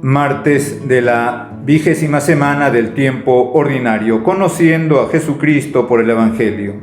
Martes de la 20ª semana del tiempo ordinario, conociendo a Jesucristo por el Evangelio.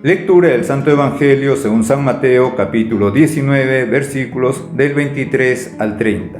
Lectura del Santo Evangelio según San Mateo, capítulo 19, versículos del 23 al 30.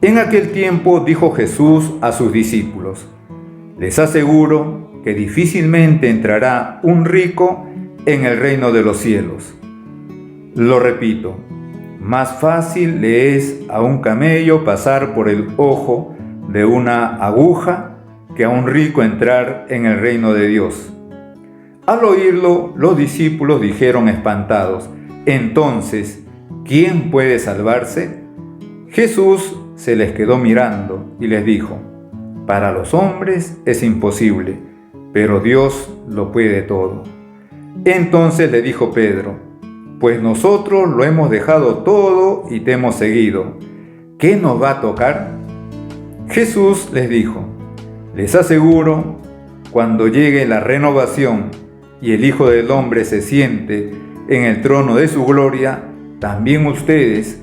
En aquel tiempo dijo Jesús a sus discípulos: les aseguro que difícilmente entrará un rico en el reino de los cielos. Lo repito, más fácil le es a un camello pasar por el ojo de una aguja que a un rico entrar en el reino de Dios. Al oírlo, los discípulos dijeron espantados: entonces, ¿quién puede salvarse? Jesús se les quedó mirando y les dijo: para los hombres es imposible, pero Dios lo puede todo. Entonces le dijo Pedro: pues nosotros lo hemos dejado todo y te hemos seguido. ¿Qué nos va a tocar? Jesús les dijo: les aseguro, cuando llegue la renovación y el Hijo del Hombre se siente en el trono de su gloria, también ustedes,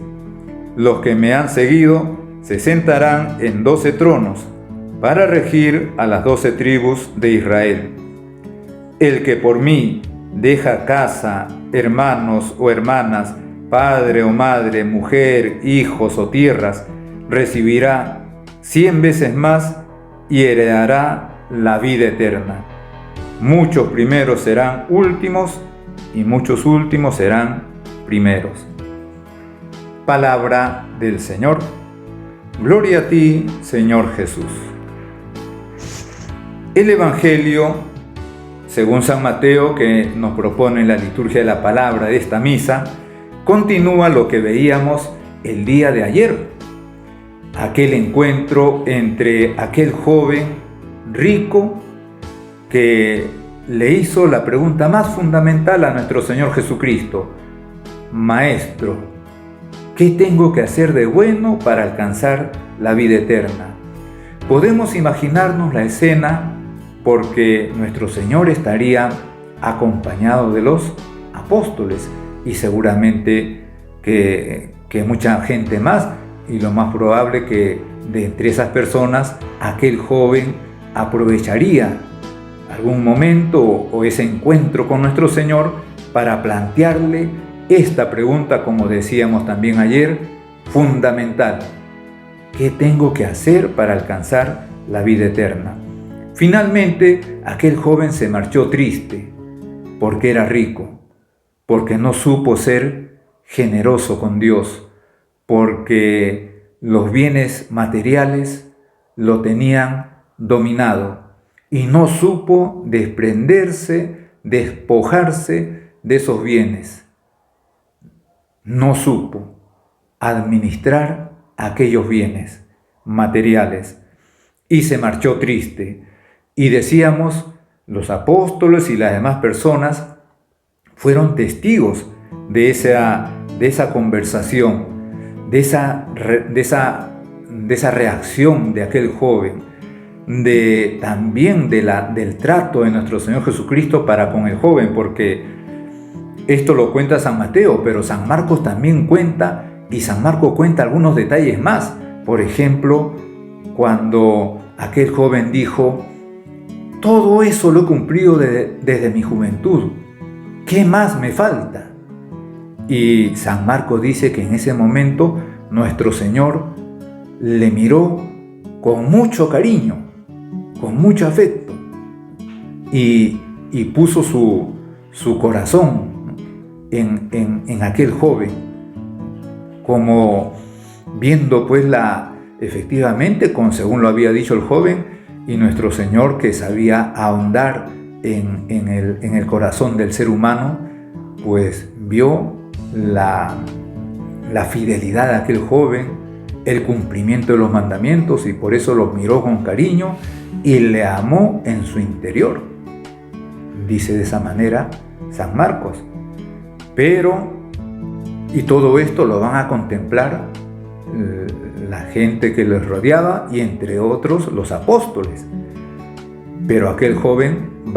los que me han seguido, se sentarán en 12 tronos para regir a las 12 tribus de Israel. El que por mí deja casa, hermanos o hermanas, padre o madre, mujer, hijos o tierras, recibirá 100 veces más y heredará la vida eterna. Muchos primeros serán últimos y muchos últimos serán primeros. Palabra del Señor. Gloria a ti, Señor Jesús. El Evangelio según San Mateo, que nos propone la liturgia de la palabra de esta misa, continúa lo que veíamos el día de ayer. Aquel encuentro entre aquel joven rico que le hizo la pregunta más fundamental a nuestro Señor Jesucristo: Maestro, ¿qué tengo que hacer de bueno para alcanzar la vida eterna? Podemos imaginarnos la escena, porque nuestro Señor estaría acompañado de los apóstoles y seguramente que mucha gente más, y lo más probable que de entre esas personas aquel joven aprovecharía algún momento o ese encuentro con nuestro Señor para plantearle esta pregunta, como decíamos también ayer, fundamental: ¿qué tengo que hacer para alcanzar la vida eterna? Finalmente, aquel joven se marchó triste, porque era rico, porque no supo ser generoso con Dios, porque los bienes materiales lo tenían dominado y no supo desprenderse, despojarse de esos bienes. No supo administrar aquellos bienes materiales y se marchó triste. Y decíamos, los apóstoles y las demás personas fueron testigos de esa conversación, de esa reacción de aquel joven, también del trato de nuestro Señor Jesucristo para con el joven, porque esto lo cuenta San Mateo, pero San Marcos también cuenta, y San Marcos cuenta algunos detalles más. Por ejemplo, cuando aquel joven dijo: todo eso lo he cumplido desde mi juventud, ¿qué más me falta? Y San Marcos dice que en ese momento nuestro Señor le miró con mucho cariño, con mucho afecto, y puso su corazón en aquel joven, como viendo pues efectivamente, según lo había dicho el joven, y nuestro Señor, que sabía ahondar en el corazón del ser humano, pues vio la fidelidad de aquel joven, el cumplimiento de los mandamientos, y por eso los miró con cariño y le amó en su interior. Dice de esa manera San Marcos. Y todo esto lo van a contemplar la gente que les rodeaba, y entre otros los apóstoles. Pero aquel joven no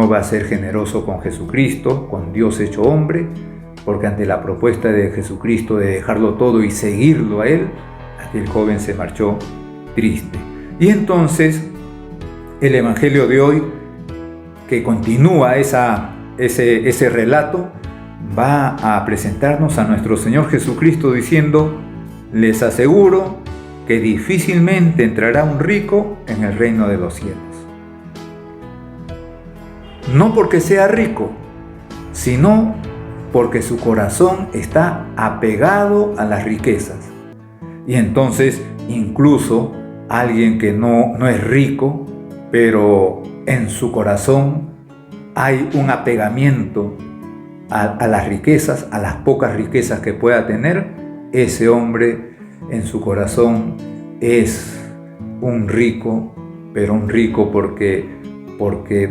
va a ser generoso con Jesucristo, con Dios hecho hombre, porque ante la propuesta de Jesucristo de dejarlo todo y seguirlo a Él, aquel joven se marchó triste. Y entonces el Evangelio de hoy, que continúa ese relato, va a presentarnos a nuestro Señor Jesucristo diciendo: les aseguro que difícilmente entrará un rico en el reino de los cielos. No porque sea rico, sino porque su corazón está apegado a las riquezas. Y entonces incluso alguien que no es rico, pero en su corazón hay un apegamiento a las riquezas, a las pocas riquezas que pueda tener, ese hombre en su corazón es un rico, pero un rico porque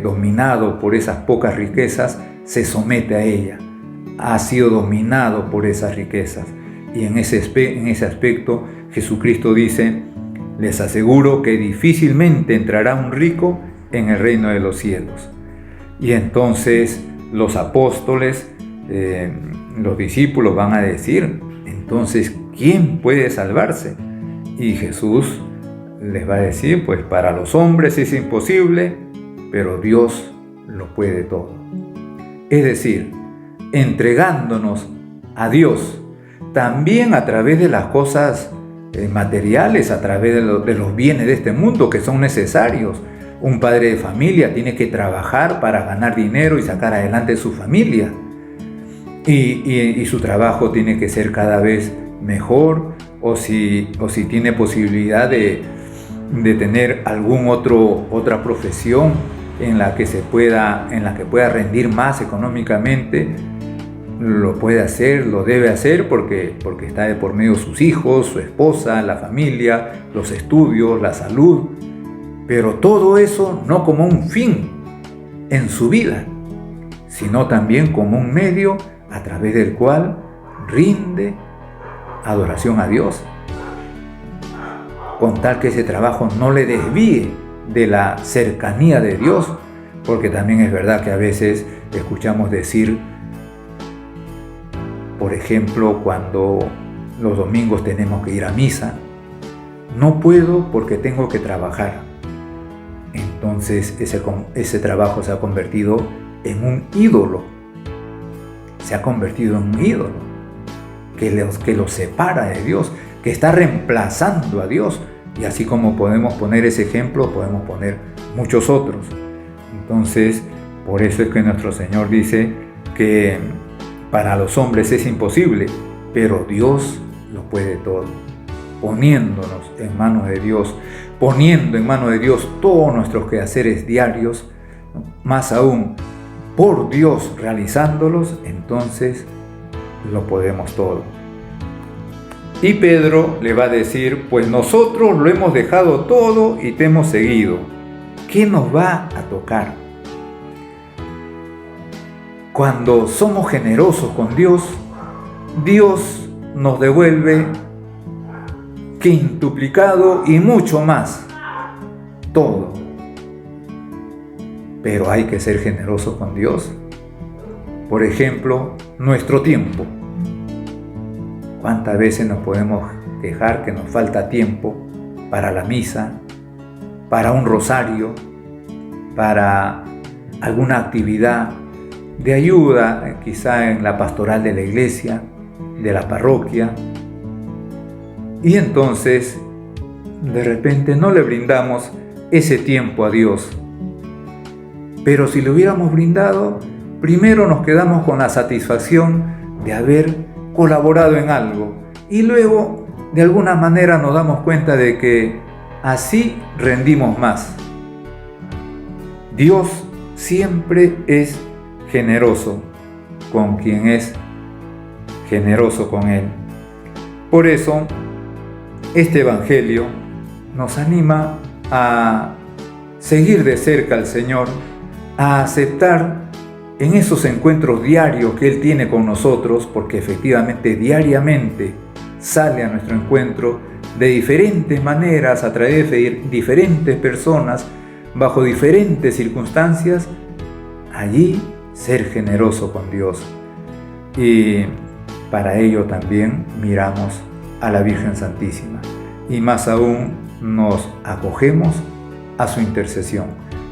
dominado por esas pocas riquezas se somete a ella, ha sido dominado por esas riquezas. Y en ese aspecto Jesucristo dice: les aseguro que difícilmente entrará un rico en el reino de los cielos. Y entonces los apóstoles, los discípulos van a decir: entonces, ¿quién puede salvarse? Y Jesús les va a decir: pues para los hombres es imposible, pero Dios lo puede todo. Es decir, entregándonos a Dios, también a través de las cosas materiales, a través de los bienes de este mundo que son necesarios. Un padre de familia tiene que trabajar para ganar dinero y sacar adelante su familia. Y su trabajo tiene que ser cada vez mejor, o si tiene posibilidad de tener otra profesión en la que pueda rendir más económicamente, lo puede hacer, lo debe hacer porque está de por medio sus hijos, su esposa, la familia, los estudios, la salud. Pero todo eso no como un fin en su vida, sino también como un medio a través del cual rinde adoración a Dios, con tal que ese trabajo no le desvíe de la cercanía de Dios, porque también es verdad que a veces escuchamos decir, por ejemplo, cuando los domingos tenemos que ir a misa: no puedo porque tengo que trabajar. Entonces ese trabajo se ha convertido en un ídolo. Se ha convertido en un ídolo que los separa de Dios, que está reemplazando a Dios. Y así como podemos poner ese ejemplo, podemos poner muchos otros. Entonces, por eso es que nuestro Señor dice que para los hombres es imposible, pero Dios lo puede todo. Poniéndonos en manos de Dios, poniendo en manos de Dios todos nuestros quehaceres diarios, más aún por Dios realizándolos, entonces lo podemos todo. Y Pedro le va a decir: pues nosotros lo hemos dejado todo y te hemos seguido. ¿Qué nos va a tocar? Cuando somos generosos con Dios, Dios nos devuelve quintuplicado y mucho más, todo. Pero hay que ser generosos con Dios. Por ejemplo, nuestro tiempo. ¿Cuántas veces nos podemos quejar que nos falta tiempo para la misa, para un rosario, para alguna actividad de ayuda, quizá en la pastoral de la iglesia, de la parroquia? Y entonces, de repente no le brindamos ese tiempo a Dios. Pero si le hubiéramos brindado, primero nos quedamos con la satisfacción de haber colaborado en algo, y luego de alguna manera nos damos cuenta de que así rendimos más. Dios siempre es generoso con quien es generoso con Él. Por eso, este Evangelio nos anima a seguir de cerca al Señor, a aceptar en esos encuentros diarios que Él tiene con nosotros, porque efectivamente diariamente sale a nuestro encuentro de diferentes maneras, a través de diferentes personas, bajo diferentes circunstancias. Allí ser generoso con Dios. Y para ello también miramos a la Virgen Santísima. Y más aún nos acogemos a su intercesión.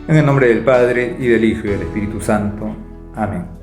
En el nombre del Padre, y del Hijo, y del Espíritu Santo. Amén.